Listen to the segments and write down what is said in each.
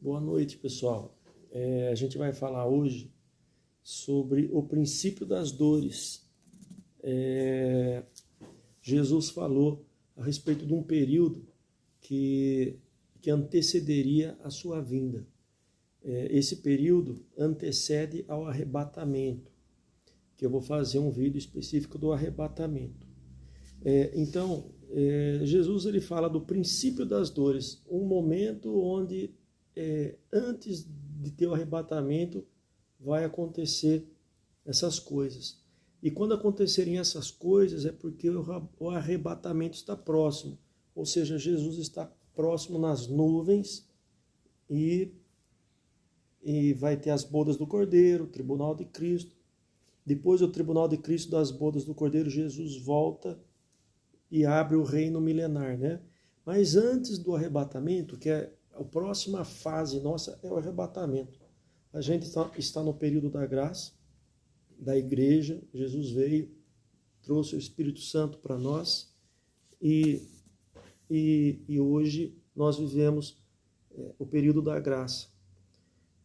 Boa noite, pessoal. A gente vai falar hoje sobre o princípio das dores. Jesus falou a respeito de um período que antecederia a sua vinda. Esse período antecede ao arrebatamento, que eu vou fazer um vídeo específico do arrebatamento. Jesus ele fala do princípio das dores, um momento onde antes de ter o arrebatamento vai acontecer essas coisas. E quando acontecerem essas coisas é porque o arrebatamento está próximo, ou seja, Jesus está próximo nas nuvens e vai ter as bodas do Cordeiro, o tribunal de Cristo. Depois do tribunal de Cristo, das bodas do Cordeiro, Jesus volta e abre o reino milenar, né? Mas antes do arrebatamento, que é a próxima fase nossa, é o arrebatamento. A gente está no período da graça, da igreja. Jesus veio, trouxe o Espírito Santo para nós e hoje nós vivemos o período da graça.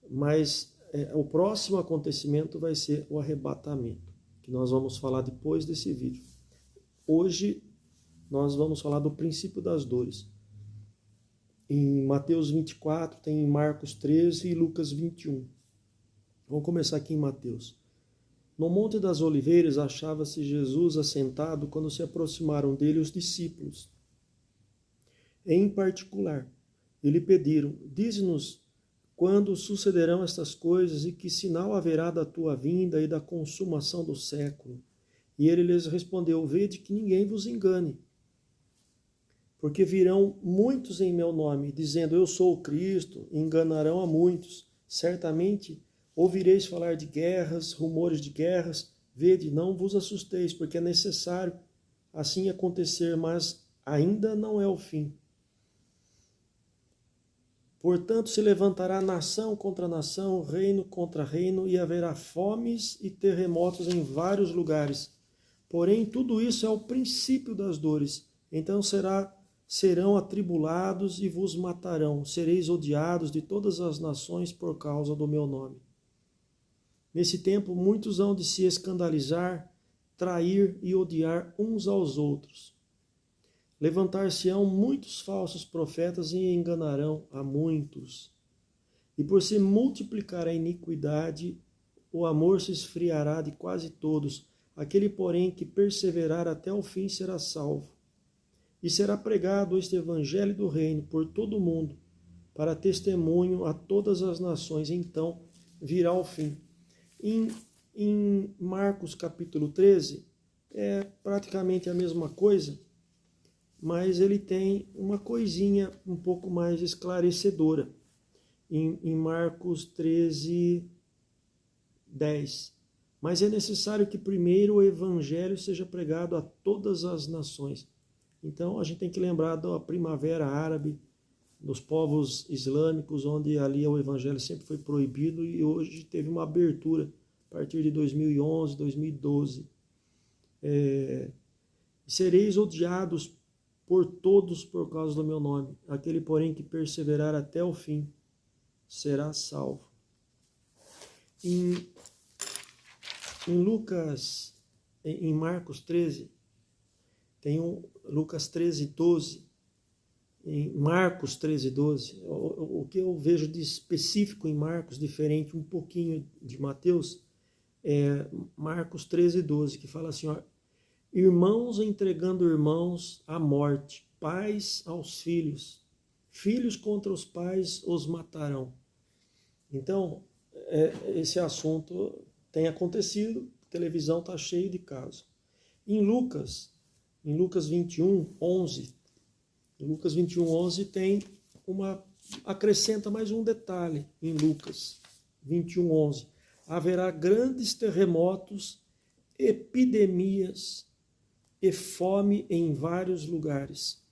Mas o próximo acontecimento vai ser o arrebatamento, que nós vamos falar depois desse vídeo. Hoje nós vamos falar do princípio das dores. Em Mateus 24, tem em Marcos 13 e Lucas 21. Vamos começar aqui em Mateus. No Monte das Oliveiras achava-se Jesus assentado quando se aproximaram dele os discípulos. Em particular, lhe pediram: dize-nos quando sucederão estas coisas e que sinal haverá da tua vinda e da consumação do século. E ele lhes respondeu: vede que ninguém vos engane. Porque virão muitos em meu nome, dizendo, eu sou o Cristo, e enganarão a muitos. Certamente ouvireis falar de guerras, rumores de guerras. Vede, não vos assusteis, porque é necessário assim acontecer, mas ainda não é o fim. Portanto, se levantará nação contra nação, reino contra reino, e haverá fomes e terremotos em vários lugares. Porém, tudo isso é o princípio das dores. Então serão atribulados e vos matarão. Sereis odiados de todas as nações por causa do meu nome. Nesse tempo, muitos hão de se escandalizar, trair e odiar uns aos outros. Levantar-se-ão muitos falsos profetas e enganarão a muitos. E por se multiplicar a iniquidade, o amor se esfriará de quase todos. Aquele, porém, que perseverar até o fim será salvo. E será pregado este evangelho do reino por todo o mundo, para testemunho a todas as nações. Então virá o fim. Em Marcos capítulo 13, é praticamente a mesma coisa, mas ele tem uma coisinha um pouco mais esclarecedora. Em Marcos 13, 10. Mas é necessário que primeiro o evangelho seja pregado a todas as nações. Então a gente tem que lembrar da primavera árabe, dos povos islâmicos, onde ali o evangelho sempre foi proibido e hoje teve uma abertura a partir de 2011, 2012. Sereis odiados por todos por causa do meu nome. Aquele, porém, que perseverar até o fim será salvo. Em Marcos 13, tem Lucas 13, 12, em Marcos 13, 12, o que eu vejo de específico em Marcos, diferente um pouquinho de Mateus, é Marcos 13, 12, que fala assim, ó, irmãos entregando irmãos à morte, pais aos filhos, filhos contra os pais os matarão. Então, esse assunto tem acontecido, a televisão está cheia de casos. Em Lucas 21, 11, Lucas 21, 11 tem acrescenta mais um detalhe em Lucas 21, 11. Haverá grandes terremotos, epidemias e fome em vários lugares.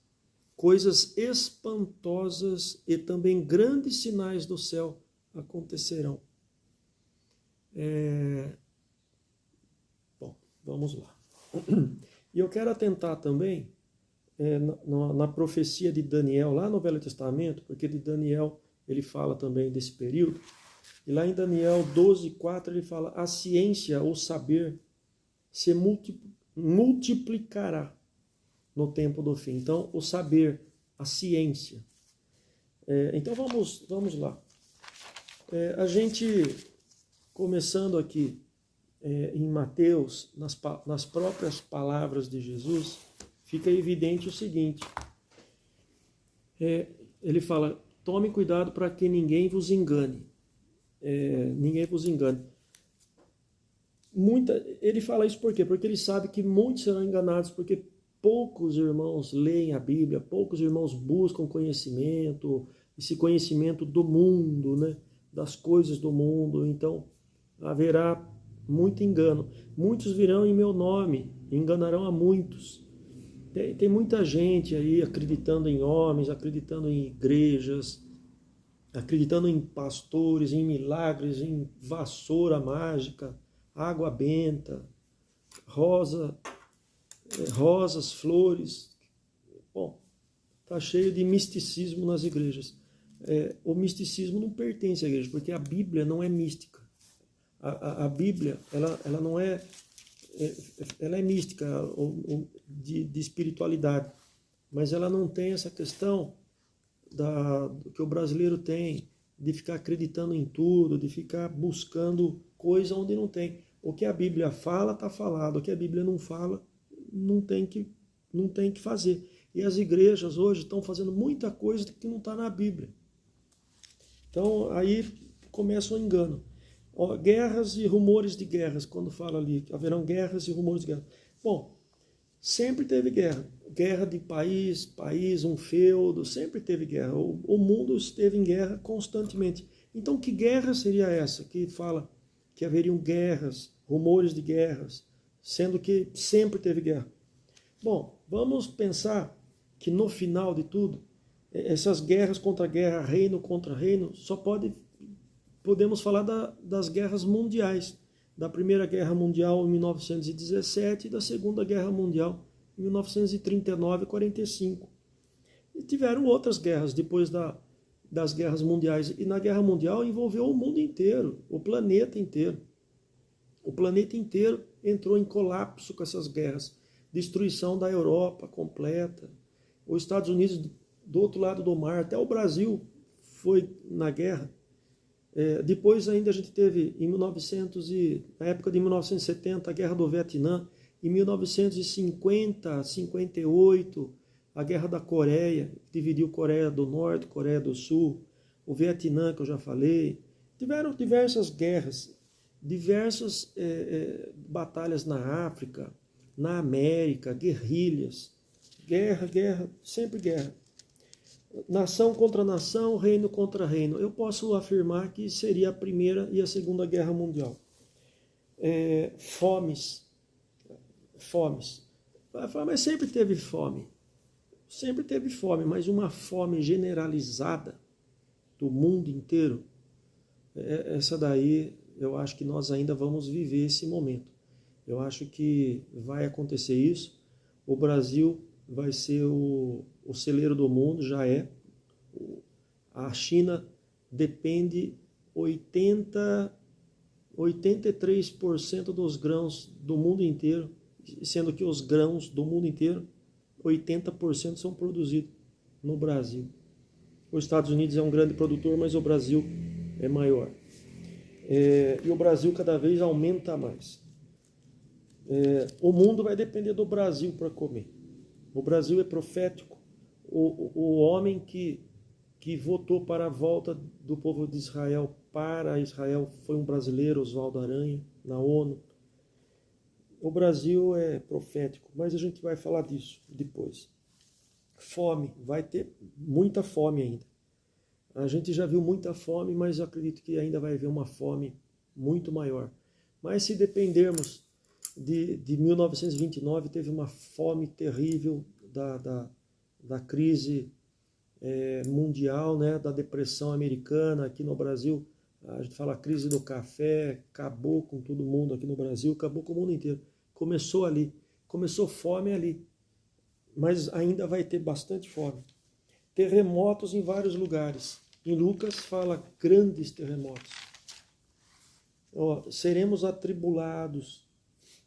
Coisas espantosas e também grandes sinais do céu acontecerão. Bom, vamos lá. E eu quero atentar também na profecia de Daniel, lá no Velho Testamento, porque de Daniel ele fala também desse período. E lá em Daniel 12:4 ele fala: a ciência, ou saber, se multiplicará no tempo do fim. Então, o saber, a ciência. Então, vamos lá. A gente, começando aqui em Mateus, nas próprias palavras de Jesus, fica evidente o seguinte. Ele fala: tome cuidado para que ninguém vos engane. Ninguém vos engane. Ele fala isso por quê? Porque ele sabe que muitos serão enganados, porque poucos irmãos leem a Bíblia, poucos irmãos buscam conhecimento, esse conhecimento do mundo, né? Das coisas do mundo. Então, haverá muito engano. Muitos virão em meu nome, enganarão a muitos. Tem muita gente aí acreditando em homens, acreditando em igrejas, acreditando em pastores, em milagres, em vassoura mágica, água benta, rosas, flores. Bom, está cheio de misticismo nas igrejas. O misticismo não pertence à igreja, porque a Bíblia não é mística. A Bíblia, ela não é... ela é mística, de espiritualidade, mas ela não tem essa questão que o brasileiro tem, de ficar acreditando em tudo, de ficar buscando coisa onde não tem. O que a Bíblia fala, está falado. O que a Bíblia não fala, não tem que fazer. E as igrejas hoje estão fazendo muita coisa que não está na Bíblia. Então, aí começa o engano. Guerras e rumores de guerras, quando fala ali, haverão guerras e rumores de guerra. Bom, sempre teve guerra. Guerra de país, um feudo, sempre teve guerra. O mundo esteve em guerra constantemente. Então, que guerra seria essa que fala que haveriam guerras, rumores de guerras, sendo que sempre teve guerra? Bom, vamos pensar que no final de tudo, essas guerras contra guerra, reino contra reino, podemos falar das guerras mundiais, da Primeira Guerra Mundial em 1917 e da Segunda Guerra Mundial em 1939 e 45. E tiveram outras guerras depois das guerras mundiais. E na Guerra Mundial envolveu o mundo inteiro, o planeta inteiro. O planeta inteiro entrou em colapso com essas guerras. Destruição da Europa completa. Os Estados Unidos do outro lado do mar, até o Brasil foi na guerra. Depois ainda a gente teve, na época de 1970, a Guerra do Vietnã. Em 1950, 58, a Guerra da Coreia, que dividiu Coreia do Norte, Coreia do Sul, o Vietnã, que eu já falei. Tiveram diversas guerras, diversas batalhas na África, na América, guerrilhas. Guerra, sempre guerra. Nação contra nação, reino contra reino. Eu posso afirmar que seria a Primeira e a Segunda Guerra Mundial. Fomes. Vai falar, mas sempre teve fome. Sempre teve fome, mas uma fome generalizada do mundo inteiro, essa daí eu acho que nós ainda vamos viver esse momento. Eu acho que vai acontecer isso. O Brasil vai ser o celeiro do mundo, já é. A China depende 83% dos grãos do mundo inteiro, sendo que os grãos do mundo inteiro, 80% são produzidos no Brasil. Os Estados Unidos é um grande produtor, mas o Brasil é maior. E o Brasil cada vez aumenta mais. O mundo vai depender do Brasil para comer. O Brasil é profético. O homem que votou para a volta do povo de Israel para Israel foi um brasileiro, Oswaldo Aranha, na ONU. O Brasil é profético, mas a gente vai falar disso depois. Fome, vai ter muita fome ainda. A gente já viu muita fome, mas eu acredito que ainda vai haver uma fome muito maior. Mas se dependermos de 1929, teve uma fome terrível da crise mundial, né, da depressão americana aqui no Brasil. A gente fala a crise do café, acabou com todo mundo aqui no Brasil, acabou com o mundo inteiro. Começou ali, começou fome ali, mas ainda vai ter bastante fome. Terremotos em vários lugares. Em Lucas fala grandes terremotos. Ó, seremos atribulados.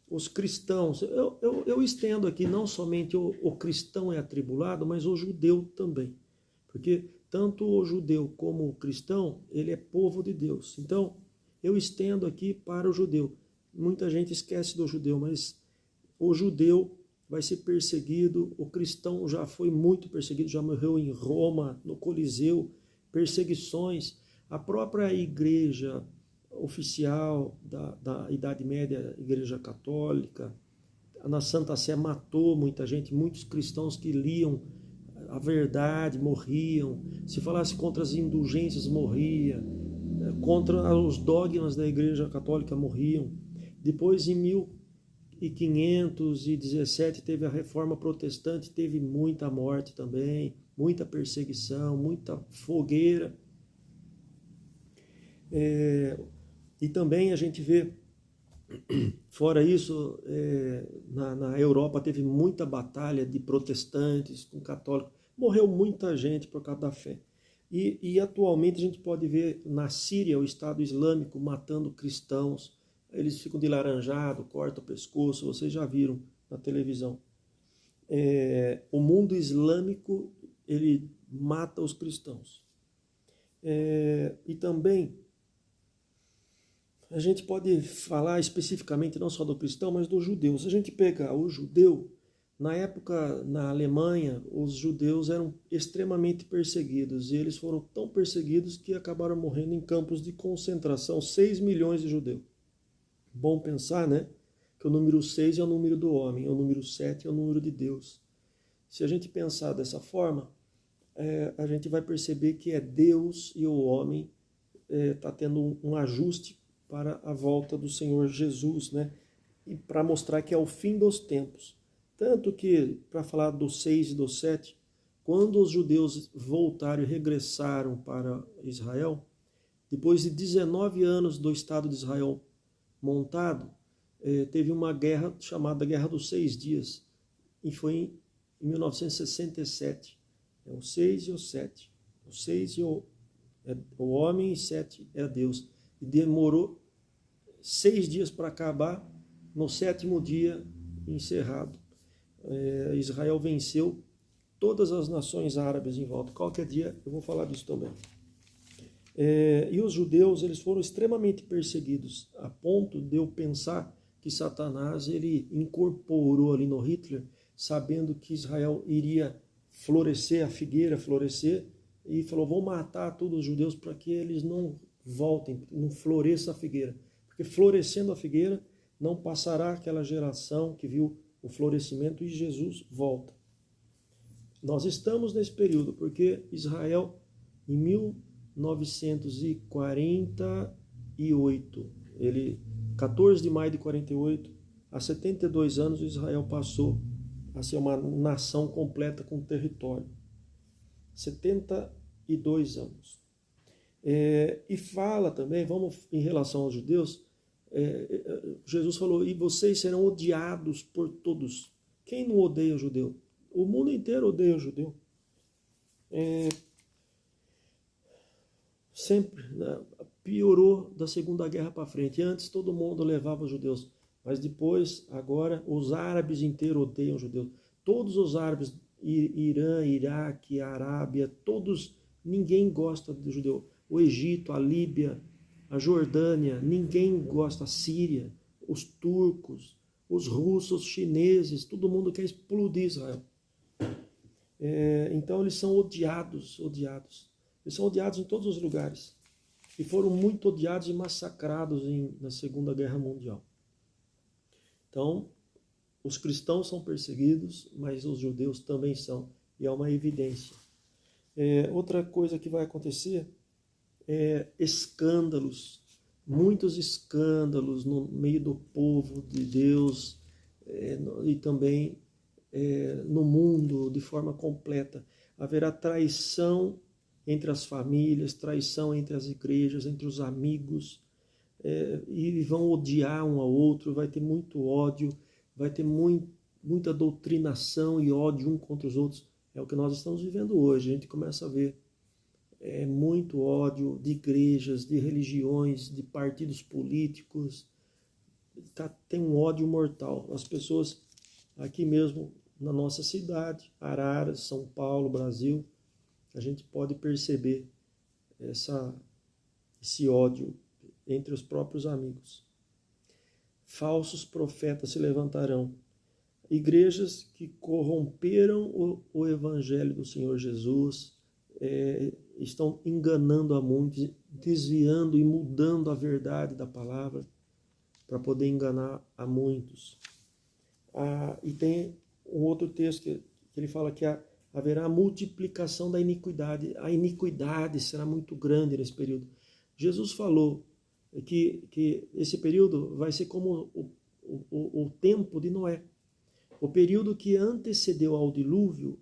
Os cristãos, eu estendo aqui, não somente o cristão é atribulado, mas o judeu também. Porque tanto o judeu como o cristão, ele é povo de Deus. Então, eu estendo aqui para o judeu. Muita gente esquece do judeu, mas o judeu vai ser perseguido, o cristão já foi muito perseguido, já morreu em Roma, no Coliseu, perseguições. A própria igreja oficial da Idade Média, Igreja Católica, na Santa Sé matou muita gente, muitos cristãos que liam a verdade morriam, se falasse contra as indulgências morria, contra os dogmas da Igreja Católica morriam. Depois, em 1517, teve a Reforma Protestante, teve muita morte também, muita perseguição, muita fogueira. E também a gente vê, fora isso, na Europa teve muita batalha de protestantes com católicos. Morreu muita gente por causa da fé. E atualmente a gente pode ver na Síria o Estado Islâmico matando cristãos. Eles ficam de laranjado, cortam o pescoço, vocês já viram na televisão. O mundo islâmico, ele mata os cristãos. E também a gente pode falar especificamente não só do cristão, mas do judeu. Se a gente pegar o judeu, na época, na Alemanha, os judeus eram extremamente perseguidos. E eles foram tão perseguidos que acabaram morrendo em campos de concentração, 6 milhões de judeus. Bom pensar, né? Que o número 6 é o número do homem, o número 7 é o número de Deus. Se a gente pensar dessa forma, a gente vai perceber que é Deus e o homem está tendo um ajuste para a volta do Senhor Jesus, né? E para mostrar que é o fim dos tempos. Tanto que, para falar do 6 e do 7, quando os judeus voltaram e regressaram para Israel, depois de 19 anos do Estado de Israel montado, teve uma guerra chamada Guerra dos 6 Dias, e foi em 1967. É o 6 e o 7. O 6 é o homem e 7 é Deus. E demorou 6 dias para acabar, no 7º dia encerrado. Israel venceu todas as nações árabes em volta. Qualquer dia eu vou falar disso também. E os judeus, eles foram extremamente perseguidos, a ponto de eu pensar que Satanás ele incorporou ali no Hitler, sabendo que Israel iria florescer, a figueira florescer, e falou, vou matar todos os judeus para que eles não voltem, não floresça a figueira. Porque florescendo a figueira, não passará aquela geração que viu o florescimento e Jesus volta. Nós estamos nesse período, porque Israel, em 1948, 14 de maio de 48, há 72 anos, Israel passou a ser uma nação completa com território. 72 anos. E fala também, vamos em relação aos judeus, Jesus falou, e vocês serão odiados por todos. Quem não odeia o judeu? O mundo inteiro odeia o judeu. Sempre, né? Piorou da Segunda Guerra para frente. Antes todo mundo levava os judeus, mas depois, agora, os árabes inteiros odeiam os judeus. Todos os árabes, Irã, Iraque, Arábia, todos, ninguém gosta do judeu. O Egito, a Líbia, a Jordânia, ninguém gosta, a Síria, os turcos, os russos, os chineses, todo mundo quer explodir Israel. Então eles são odiados. Eles são odiados em todos os lugares. E foram muito odiados e massacrados na Segunda Guerra Mundial. Então, os cristãos são perseguidos, mas os judeus também são. E é uma evidência. Outra coisa que vai acontecer escândalos, muitos escândalos no meio do povo de Deus e também no mundo de forma completa. Haverá traição entre as famílias, traição entre as igrejas, entre os amigos, e vão odiar um ao outro, vai ter muito ódio, vai ter muita doutrinação e ódio um contra os outros. É o que nós estamos vivendo hoje. A gente começa a ver muito ódio de igrejas, de religiões, de partidos políticos. Tem um ódio mortal. As pessoas aqui mesmo na nossa cidade, Araras, São Paulo, Brasil, a gente pode perceber esse ódio entre os próprios amigos. Falsos profetas se levantarão. Igrejas que corromperam o evangelho do Senhor Jesus, estão enganando a muitos, desviando e mudando a verdade da palavra para poder enganar a muitos. E tem um outro texto que ele fala que haverá multiplicação da iniquidade. A iniquidade será muito grande nesse período. Jesus falou que esse período vai ser como o tempo de Noé. O período que antecedeu ao dilúvio,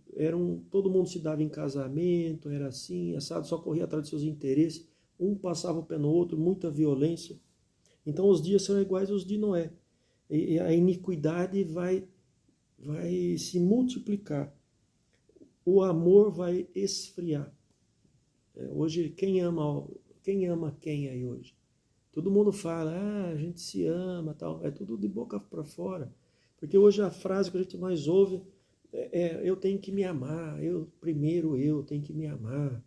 todo mundo se dava em casamento, era assim, assado, só corria atrás de seus interesses, um passava o pé no outro, muita violência. Então os dias são iguais aos de Noé. E a iniquidade vai se multiplicar. O amor vai esfriar. Hoje, quem ama quem aí hoje? Todo mundo fala, a gente se ama, tal. É tudo de boca para fora. Porque hoje a frase que a gente mais ouve eu tenho que me amar, primeiro eu tenho que me amar,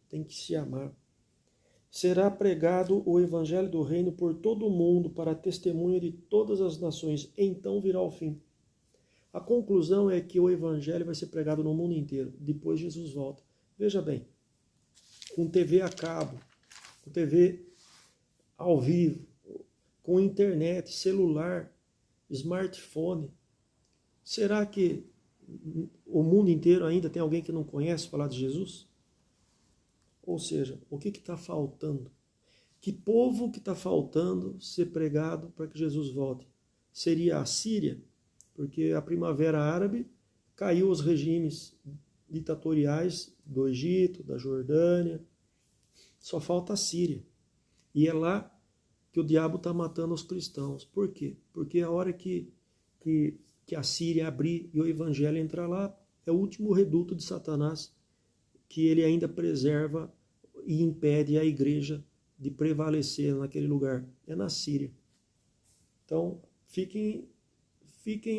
tem que se amar. Será pregado o evangelho do reino por todo o mundo para testemunho de todas as nações, então virá o fim. A conclusão é que o evangelho vai ser pregado no mundo inteiro, depois Jesus volta. Veja bem, com TV a cabo, com TV ao vivo, com internet, celular, smartphone, será que o mundo inteiro ainda tem alguém que não conhece falar de Jesus? Ou seja, o que está faltando? Que povo que está faltando ser pregado para que Jesus volte? Seria a Síria, porque a primavera árabe caiu os regimes ditatoriais do Egito, da Jordânia, só falta a Síria. E é lá que o diabo está matando os cristãos. Por quê? Porque a hora que a Síria abrir e o evangelho entrar lá, é o último reduto de Satanás, que ele ainda preserva e impede a igreja de prevalecer naquele lugar. É na Síria. Então, fiquem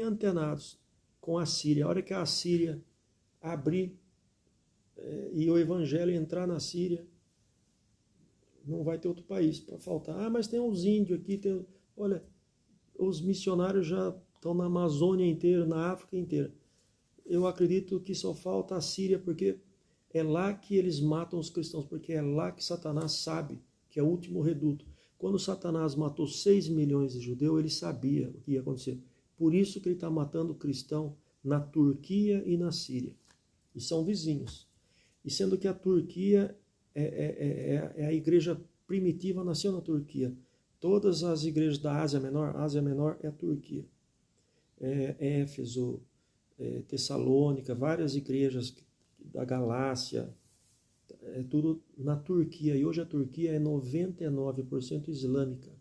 antenados com a Síria. A hora que a Síria abrir e o evangelho entrar na Síria, não vai ter outro país para faltar. Mas tem uns índios aqui, olha, os missionários já estão na Amazônia inteira, na África inteira. Eu acredito que só falta a Síria, porque é lá que eles matam os cristãos, porque é lá que Satanás sabe que é o último reduto. Quando Satanás matou 6 milhões de judeus, ele sabia o que ia acontecer. Por isso que ele está matando o cristão na Turquia e na Síria. E são vizinhos. E sendo que a Turquia é a igreja primitiva, nasceu na Turquia. Todas as igrejas da Ásia Menor é a Turquia. Éfeso, Tessalônica, várias igrejas da Galácia, é tudo na Turquia. E hoje a Turquia é 99% islâmica.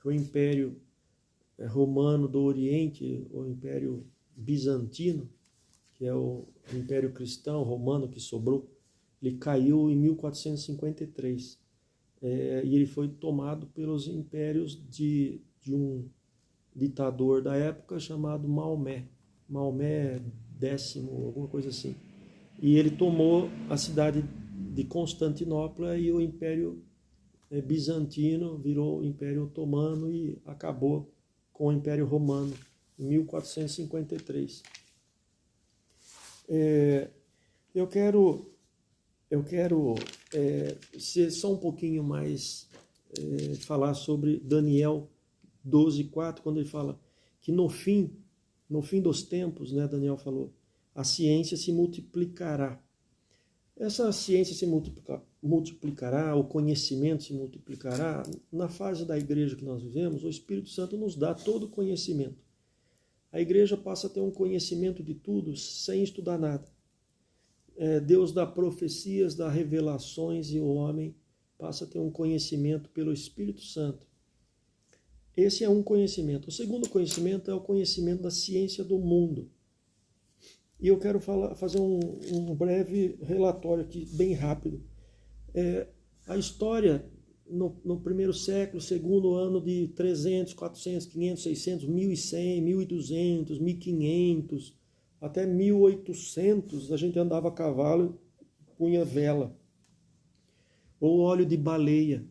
O Império Romano do Oriente, o Império Bizantino, que é o Império Cristão Romano que sobrou, ele caiu em 1453. E ele foi tomado pelos impérios de um ditador da época chamado Maomé. Maomé X, alguma coisa assim. E ele tomou a cidade de Constantinopla e o Império Bizantino virou o Império Otomano e acabou com o Império Romano em 1453. Eu quero ser só um pouquinho mais, falar sobre Daniel 12:4, quando ele fala que no fim dos tempos, né, Daniel falou, a ciência se multiplicará. Essa ciência se multiplicará, o conhecimento se multiplicará. Na fase da igreja que nós vivemos, o Espírito Santo nos dá todo o conhecimento. A igreja passa a ter um conhecimento de tudo sem estudar nada. Deus dá profecias, dá revelações e o homem passa a ter um conhecimento pelo Espírito Santo. Esse é um conhecimento. O segundo conhecimento é o conhecimento da ciência do mundo. E eu quero fazer um breve relatório aqui, bem rápido. A história no primeiro século, segundo ano de 300, 400, 500, 600, 1100, 1200, 1500, até 1800, a gente andava a cavalo, punha vela, ou óleo de baleia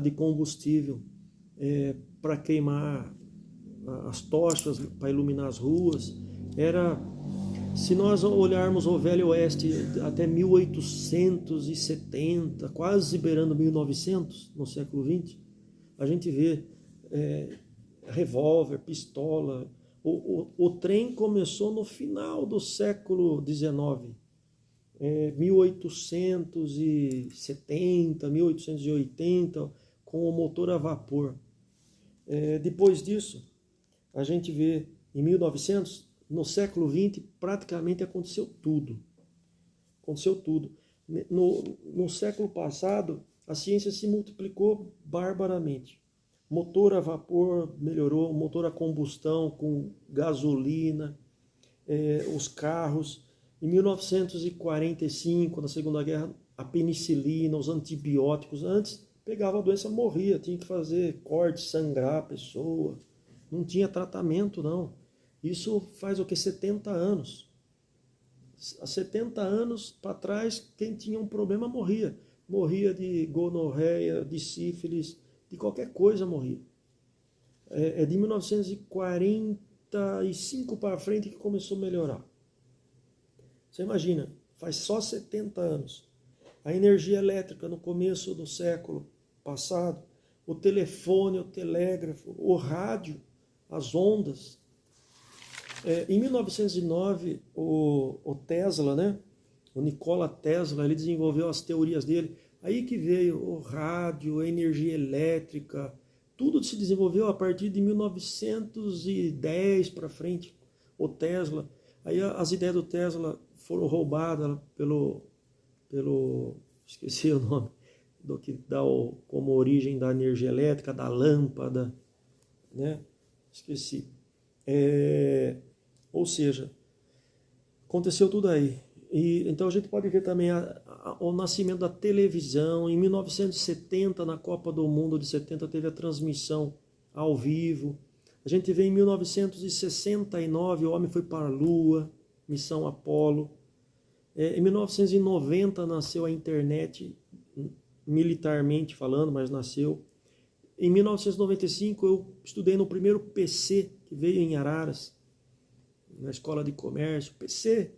de combustível, para queimar as tochas, para iluminar as ruas. Se nós olharmos o Velho Oeste até 1870, quase beirando 1900, no século XX, a gente vê revólver, pistola. O trem começou no final do século XIX, 1870, 1880, com o motor a vapor. Depois disso, a gente vê em 1900, no século XX, praticamente aconteceu tudo. Aconteceu tudo. No século passado, a ciência se multiplicou barbaramente. Motor a vapor melhorou, motor a combustão com gasolina, os carros. Em 1945, na Segunda Guerra, a penicilina, os antibióticos. Antes, pegava a doença, morria, tinha que fazer corte, sangrar a pessoa. Não tinha tratamento, não. Isso faz o que? 70 anos. Há 70 anos para trás, quem tinha um problema morria. Morria de gonorreia, de sífilis, de qualquer coisa morria. É de 1945 para frente que começou a melhorar. Você imagina, faz só 70 anos. A energia elétrica no começo do século passado, o telefone, o telégrafo, o rádio, as ondas. Em 1909, o Tesla, né? O Nikola Tesla, ele desenvolveu as teorias dele. Aí que veio o rádio, a energia elétrica, tudo se desenvolveu a partir de 1910 para frente. O Tesla, aí as ideias do Tesla foram roubadas pelo esqueci o nome, do que dá como origem da energia elétrica, da lâmpada, né? Esqueci. Ou seja, aconteceu tudo aí. Então a gente pode ver também o nascimento da televisão. Em 1970, na Copa do Mundo de 70, teve a transmissão ao vivo. A gente vê em 1969, o homem foi para a Lua, missão Apolo. Em 1990 nasceu a internet, militarmente falando, mas nasceu. Em 1995 eu estudei no primeiro PC que veio em Araras, na escola de comércio, PC.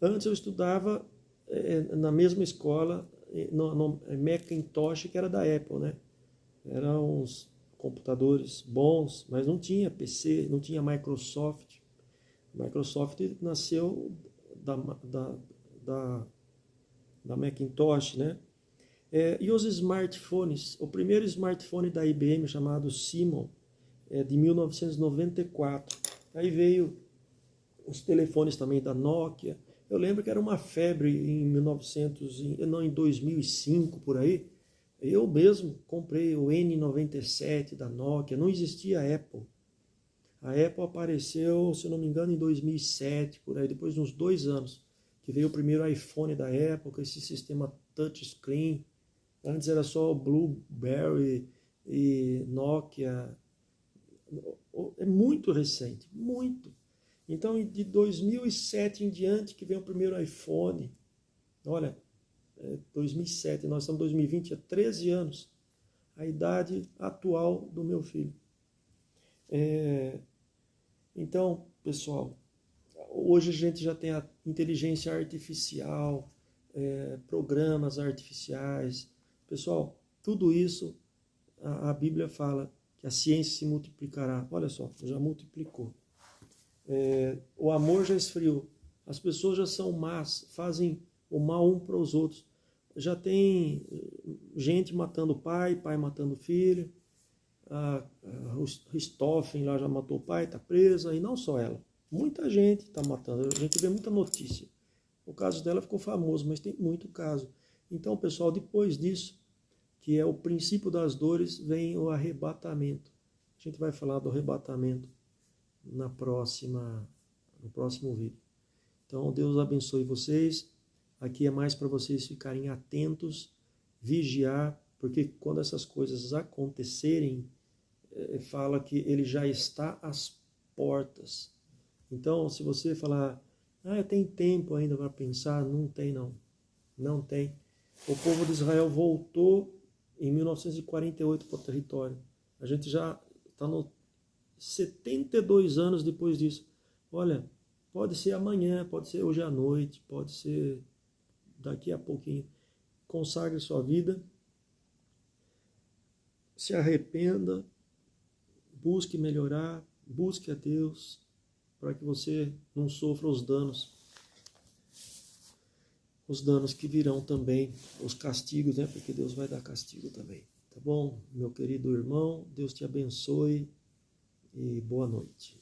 Antes eu estudava na mesma escola, no Macintosh, que era da Apple, né? Eram uns computadores bons, mas não tinha PC, não tinha Microsoft. Microsoft nasceu da Macintosh, né? E os smartphones, o primeiro smartphone da IBM, chamado Simon, de 1994. Aí veio os telefones também da Nokia. Eu lembro que era uma febre em 2005, por aí. Eu mesmo comprei o N97 da Nokia, não existia a Apple. A Apple apareceu, se não me engano, em 2007, por aí, depois de uns 2 anos, que veio o primeiro iPhone da Apple, com esse sistema touchscreen. Antes era só o BlueBerry e Nokia. É muito recente, muito. Então, de 2007 em diante, que vem o primeiro iPhone. Olha, 2007, nós estamos em 2020, há 13 anos. A idade atual do meu filho. Então, pessoal, hoje a gente já tem a inteligência artificial, programas artificiais. Pessoal, tudo isso, a Bíblia fala que a ciência se multiplicará. Olha só, já multiplicou. O amor já esfriou. As pessoas já são más, fazem o mal um para os outros. Já tem gente matando pai matando filho. A Richthofen lá já matou o pai, está presa, e não só ela. Muita gente está matando, a gente vê muita notícia. O caso dela ficou famoso, mas tem muito caso. Então, pessoal, depois disso, que é o princípio das dores, vem o arrebatamento. A gente vai falar do arrebatamento na próxima no próximo vídeo. Então, Deus abençoe vocês. Aqui é mais para vocês ficarem atentos, vigiar, porque quando essas coisas acontecerem, fala que ele já está às portas. Então, se você falar, tem tempo ainda para pensar, não tem não. Não tem. O povo de Israel voltou em 1948 para o território. A gente já está no 72 anos depois disso. Olha, pode ser amanhã, pode ser hoje à noite, pode ser daqui a pouquinho. Consagre sua vida, se arrependa, busque melhorar, busque a Deus, para que você não sofra os danos que virão também, os castigos, né? Porque Deus vai dar castigo também. Tá bom? Meu querido irmão, Deus te abençoe e boa noite.